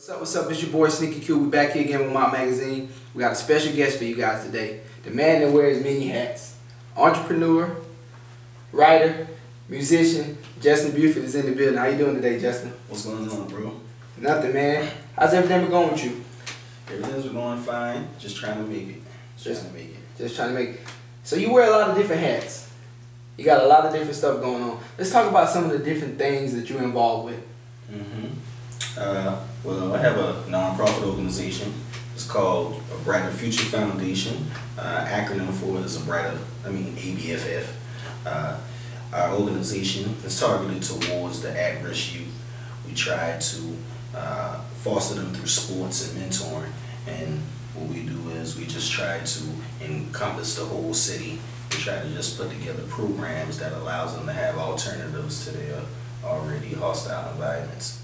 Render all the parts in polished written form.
What's up? It's your boy Sneaky Q. We back here again with my magazine. We got a special guest for you guys today. The man that wears many hats. Entrepreneur, writer, musician, Justin Beaufort is in the building. How you doing today, Justin? What's going on, bro? Nothing, man. How's everything been going with you? Everything's been going fine. Just trying to make it. Just trying to make it. So you wear a lot of different hats. You got a lot of different stuff going on. Let's talk about some of the different things that you're involved with. Well, I have a nonprofit organization. It's called A Brighter Future Foundation. Acronym for it is ABFF. Our organization is targeted towards the at-risk youth. We try to foster them through sports and mentoring. And what we do is we just try to encompass the whole city. We try to just put together programs that allows them to have alternatives to their already hostile environments.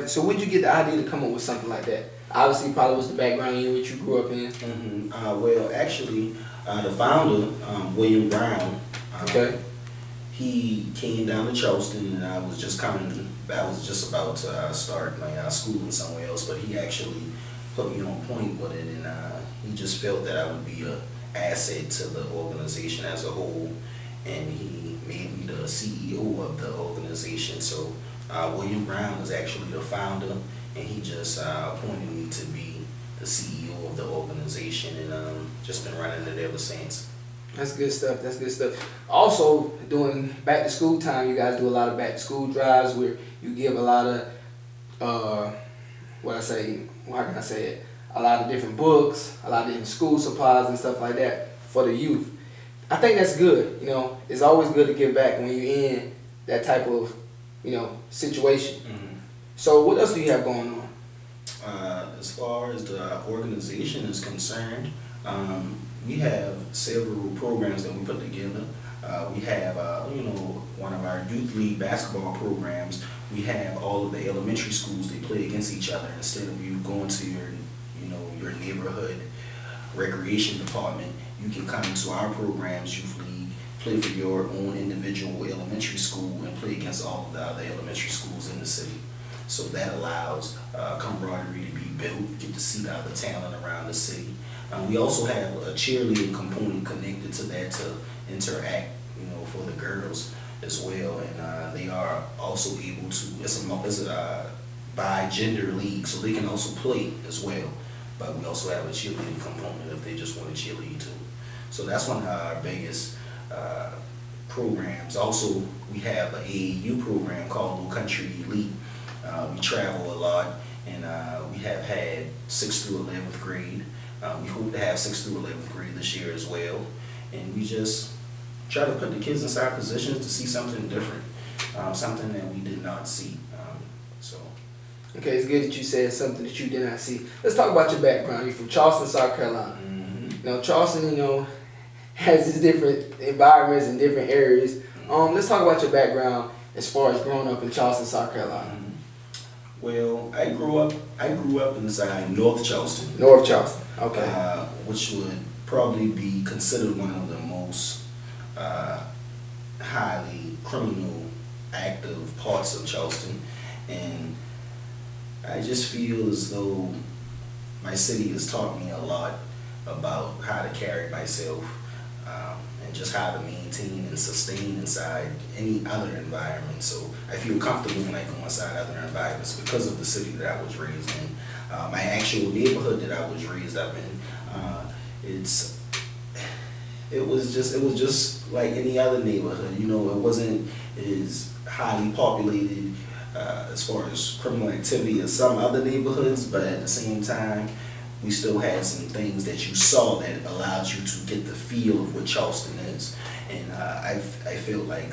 So when did you get the idea to come up with something like that? Obviously, probably was the background in which you grew up in. Well, actually, the founder, William Brown, he came down to Charleston, and I was just about to start my schooling somewhere else, but he actually put me on point with it, and he just felt that I would be an asset to the organization as a whole, and he made me the CEO of the organization. So William Brown was actually the founder, and he just appointed me to be the CEO of the organization, and just been running it ever since. That's good stuff. That's good stuff. Also, during back to school time, you guys do a lot of back to school drives where you give a lot of a lot of different books, a lot of different school supplies and stuff like that for the youth. I think that's good. You know, it's always good to give back when you're in that type of situation. So what else do you have going on? As far as the organization is concerned, we have several programs that we put together. We have, one of our youth league basketball programs. We have all of the elementary schools, they play against each other. Instead of you going to your neighborhood recreation department, you can come to our programs, youth league, play for your own individual elementary school, and play against all of the other elementary schools in the city. So that allows camaraderie to be built, get to see the other talent around the city. We also have a cheerleading component connected to that to interact, for the girls as well, and they are also able to. It's a by gender league, so they can also play as well. But we also have a cheerleading component if they just want to cheerlead too. So that's one of our biggest programs. Also, we have an AAU program called Low Country Elite. We travel a lot, and we have had 6th through 11th grade. We hope to have 6th through 11th grade this year as well. And we just try to put the kids inside positions to see something different, something that we did not see. Okay, it's good that you said something that you did not see. Let's talk about your background. You're from Charleston, South Carolina. Now, Charleston, has its different environments in different areas. Let's talk about your background as far as growing up in Charleston, South Carolina. Well, I grew up inside North Charleston. North Charleston, okay. Which would probably be considered one of the most highly criminal active parts of Charleston, and I just feel as though my city has taught me a lot about how to carry myself, and just how to maintain and sustain inside any other environment. So I feel comfortable when I go inside other environments because of the city that I was raised in. My actual neighborhood that I was raised up in, it was just like any other neighborhood. It wasn't as highly populated as far as criminal activity as some other neighborhoods, but at the same time, we still had some things that you saw that allowed you to get the feel of what Charleston is. And I feel like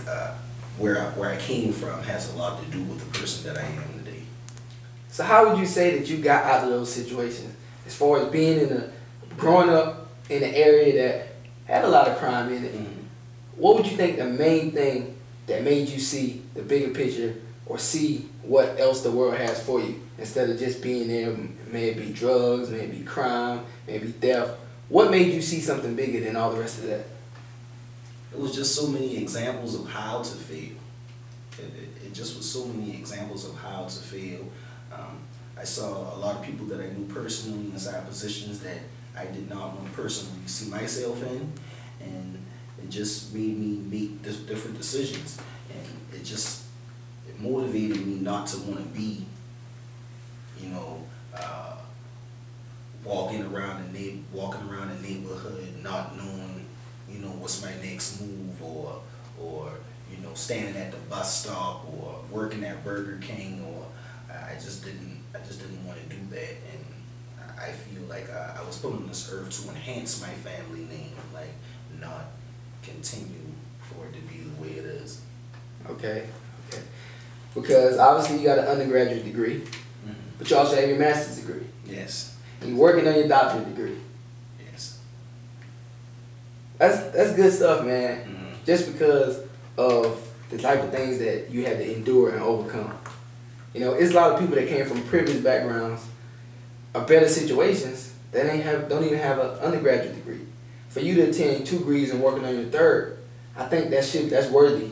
where I came from has a lot to do with the person that I am today. So how would you say that you got out of those situations? As far as growing up in an area that had a lot of crime in it, what would you think the main thing that made you see the bigger picture or see what else the world has for you instead of just being there? Maybe drugs, maybe crime, maybe theft. What made you see something bigger than all the rest of that? It was just so many examples of how to fail. It just was so many examples of how to fail. I saw a lot of people that I knew personally inside positions that I did not want to personally see myself in, and it just made me make different decisions, and it motivated me not to want to be, you know, walking around the neighborhood not knowing, you know, what's my next move, or you know, standing at the bus stop or working at Burger King, or I just didn't want to do that. And I feel like I was put on this earth to enhance my family name, like not continue for it to be the way it is. Okay. Because obviously you got an undergraduate degree, but you also have your master's degree. Yes. And you're working on your doctorate degree. Yes. That's good stuff, man. Just because of the type of things that you had to endure and overcome. You know, it's a lot of people that came from privileged backgrounds or better situations that don't even have an undergraduate degree. For you to attend 2 degrees and working on your 3rd, I think that's worthy.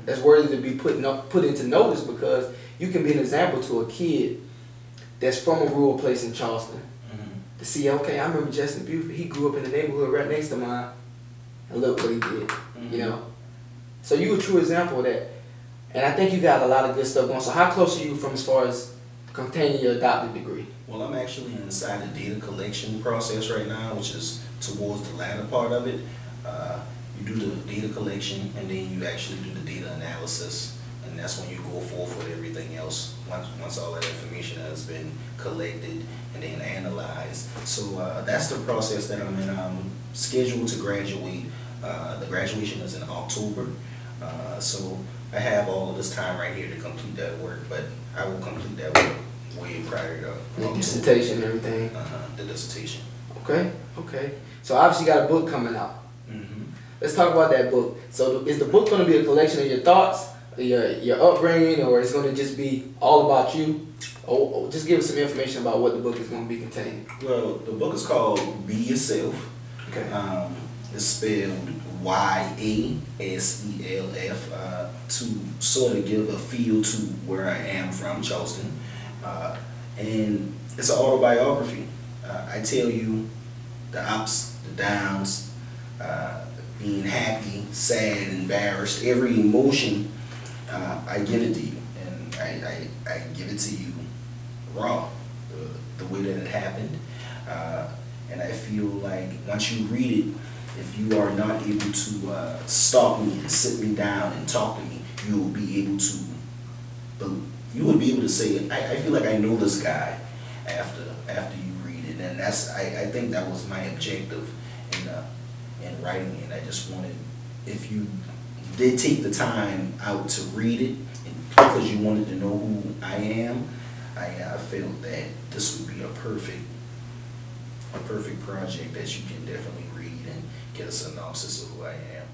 That's worthy to be put into notice, because you can be an example to a kid that's from a rural place in Charleston. To see, okay, I remember Justin Beaufort, he grew up in the neighborhood right next to mine, and look what he did, you know. So you a true example of that. And I think you got a lot of good stuff going. So how close are you from as far as containing your doctorate degree? Well, I'm actually inside the data collection process right now, which is towards the latter part of it. You do the data collection, and then you actually do the data analysis, and that's when you go forth with everything else, once all that information has been collected and then analyzed. So that's the process that I'm in. I'm scheduled to graduate. The graduation is in October, so I have all of this time right here to complete that work, but I will complete that work way prior to the dissertation and everything. The dissertation. Okay. So obviously you got a book coming out. Let's talk about that book. So is the book going to be a collection of your thoughts, your upbringing, or it's going to just be all about you? Or just give us some information about what the book is going to be containing. Well, the book is called Be Yourself. Okay. It's spelled YASELF, to sort of give a feel to where I am from, Charleston. And it's an autobiography. I tell you the ups, the downs, being happy, sad, embarrassed, every emotion, I give it to you. And I give it to you raw, the way that it happened. And I feel like once you read it, if you are not able to stop me and sit me down and talk to me, you will be able to say, I feel like I know this guy after you read it. And I think that was my objective in writing it. I just wanted, if you did take the time out to read it, and because you wanted to know who I am, I felt that this would be a perfect project that you can definitely read and get a synopsis of who I am.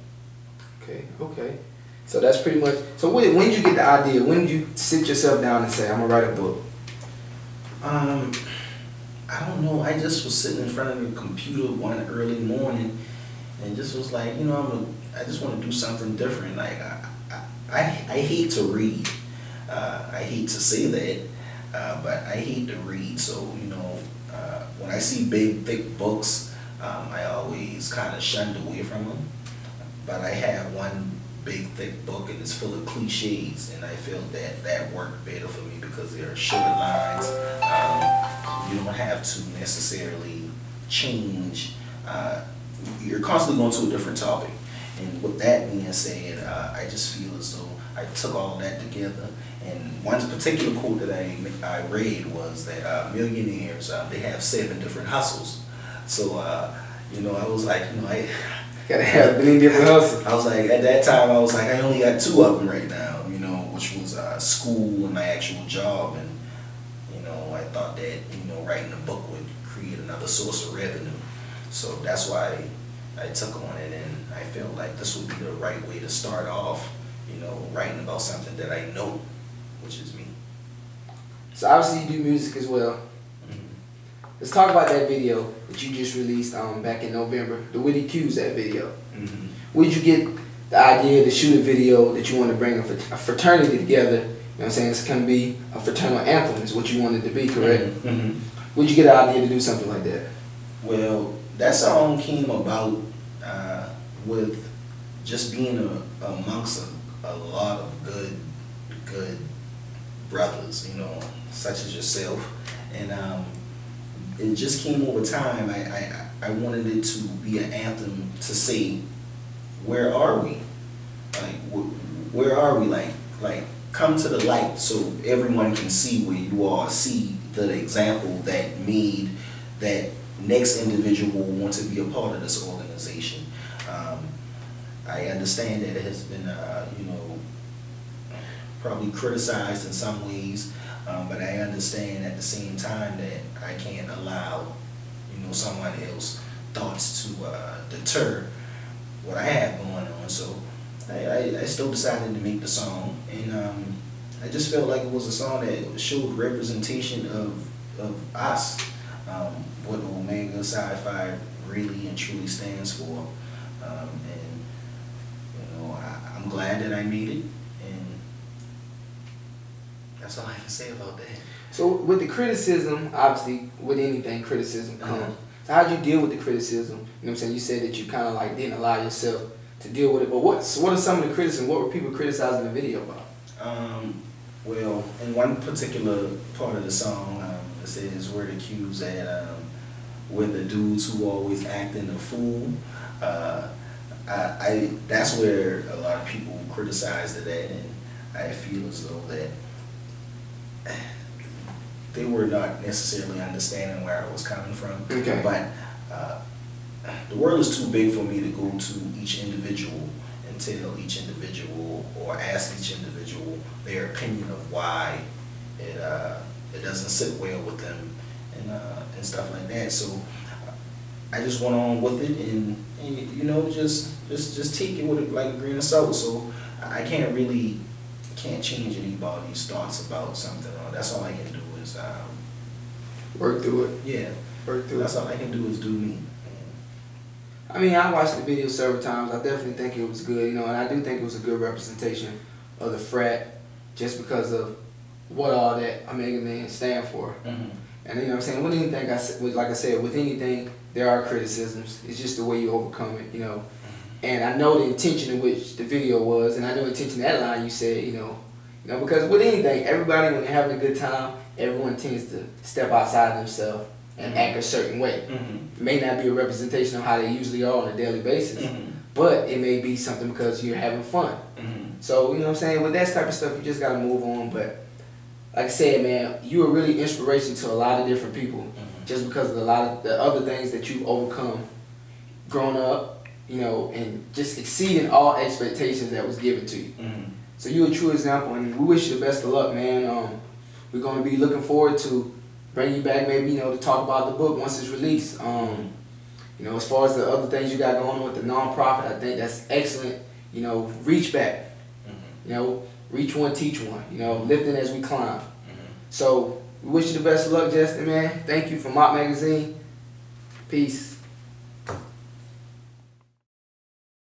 Okay. So that's pretty much. So when did you get the idea? When did you sit yourself down and say, I'm gonna write a book? I don't know. I just was sitting in front of the computer one early morning and just was like, you know, I just want to do something different. Like I hate to read. I hate to say that, but I hate to read. So you know, when I see big, thick books, I always kind of shunned away from them. But I have one big, thick book, and it's full of cliches, and I felt that worked better for me because there are short lines. You don't have to necessarily change. You're constantly going to a different topic. And with that being said, I just feel as though I took all that together. And one particular quote that I read was that millionaires, they have 7 different hustles. So, you know, I was like, you know, I gotta have 3 different hustles. I was like, at that time, I was like, I only got 2 of them right now, you know, which was school and my actual job. And, you know, I thought that, you know, writing a book would create another source of revenue. So that's why I took on it, and I felt like this would be the right way to start off, you know, writing about something that I know, which is me. So obviously you do music as well. Let's talk about that video that you just released back in November, the Witty Q's that video. Where did you get the idea to shoot a video that you want to bring a fraternity together what I'm saying? It's going to be a fraternal anthem is what you wanted to be, correct? Mm-hmm. Where'd you get the idea to do something like that? Well, that song came about with just being amongst a lot of good brothers, you know, such as yourself, and it just came over time. I wanted it to be an anthem to say, where are we? Like, where are we? Like, come to the light so everyone can see where you are, see the example that made that next individual want to be a part of this organization. I understand that it has been, you know, probably criticized in some ways, but I understand at the same time that I can't allow, you know, someone else's thoughts to deter what I have going on. So I still decided to make the song, and I just felt like it was a song that showed representation of us, what Omega Sci-Fi really and truly stands for, and you know, I'm glad that I made it, and that's all I can say about that. So with the criticism, obviously with anything criticism comes. So how'd you deal with the criticism? You know what I'm saying? You said that you kind of like didn't allow yourself to deal with it, but what are some of the criticism? What were people criticizing the video about? Well, in one particular part of the song, it says we're the cues that we're the dudes who always acting a fool. That's where a lot of people criticized it at, and I feel as though that they were not necessarily understanding where I was coming from. Okay. But the world is too big for me to go to each individual and tell each individual or ask each individual their opinion of why it doesn't sit well with them and stuff like that. So I just went on with it, and you know, just take it with like a grain of salt. So I can't change anybody's thoughts about something. That's all I can do is Work through it. Yeah, Work through that's it. all I can do is do me. I mean, I watched the video several times. I definitely think it was good, you know, and I do think it was a good representation of the frat, just because of what all that Omega Man stand for. Mm-hmm. And you know what I'm saying? With anything, like I said, with anything, there are criticisms. It's just the way you overcome it, you know. And I know the intention in which the video was, and I know the intention of that line you said, you know, because with anything, everybody, when they're having a good time, everyone tends to step outside themselves and act a certain way. It may not be a representation of how they usually are on a daily basis, but it may be something because you're having fun. So, you know what I'm saying? With that type of stuff, you just got to move on. But like I said, man, you were really inspiration to a lot of different people just because of a lot of the other things that you've overcome growing up, you know, and just exceeding all expectations that was given to you. So you're a true example, and we wish you the best of luck, man. We're going to be looking forward to bring you back, maybe, you know, to talk about the book once it's released. You know, as far as the other things you got going on with the nonprofit, I think that's excellent. You know, reach back. You know, reach one, teach one. You know, lifting as we climb. So we wish you the best of luck, Justin, man. Thank you for Mop Magazine. Peace.